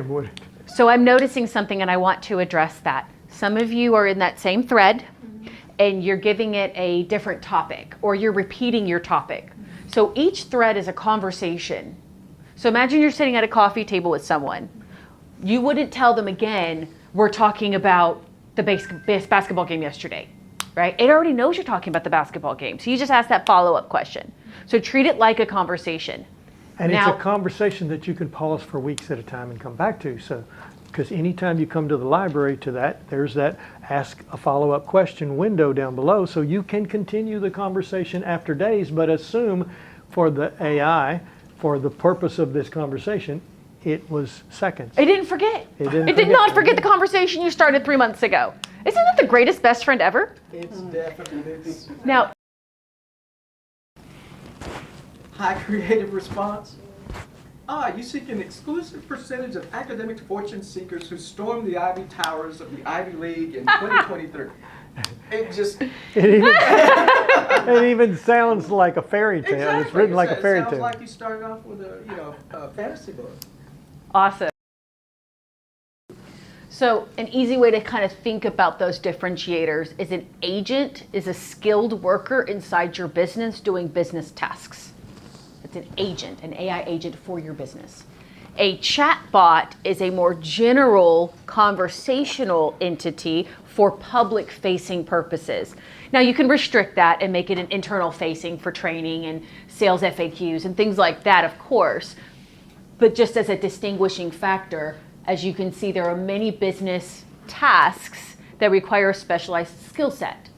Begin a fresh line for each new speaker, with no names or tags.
Would it?
So I'm noticing something and I want to address that. Some of you are in that same thread and you're giving it a different topic or you're repeating your topic. So each thread is a conversation. So imagine you're sitting at a coffee table with someone. You wouldn't tell them again, we're talking about the basketball game yesterday, right? It already knows you're talking about the basketball game. So you just ask that follow-up question. So treat it like a conversation.
And it's a conversation that you can pause for weeks at a time and come back to. So, because anytime you come to the library to that, there's that ask a follow-up question window down below. So you can continue the conversation after days, but assume for the AI, for the purpose of this conversation, it was seconds.
It didn't forget. It did not forget the conversation you started 3 months ago. Isn't that the greatest best friend ever?
It's definitely.
Now,
High creative response. You seek an exclusive percentage of academic fortune seekers who storm the Ivy Towers of the Ivy League in 2023. It just...
It even sounds like a fairy tale.
Exactly.
It's written like a fairy
It sounds
tale.
like you started off with a fantasy book.
awesome. So an easy way to kind of think about those differentiators is an agent is a skilled worker inside your business doing business tasks. It's an agent, an AI agent for your business. A chatbot is a more general conversational entity for public-facing purposes. Now you can restrict that and make it an internal-facing for training and sales FAQs and things like that, of course. But just as a distinguishing factor, as you can see, there are many business tasks that require a specialized skill set.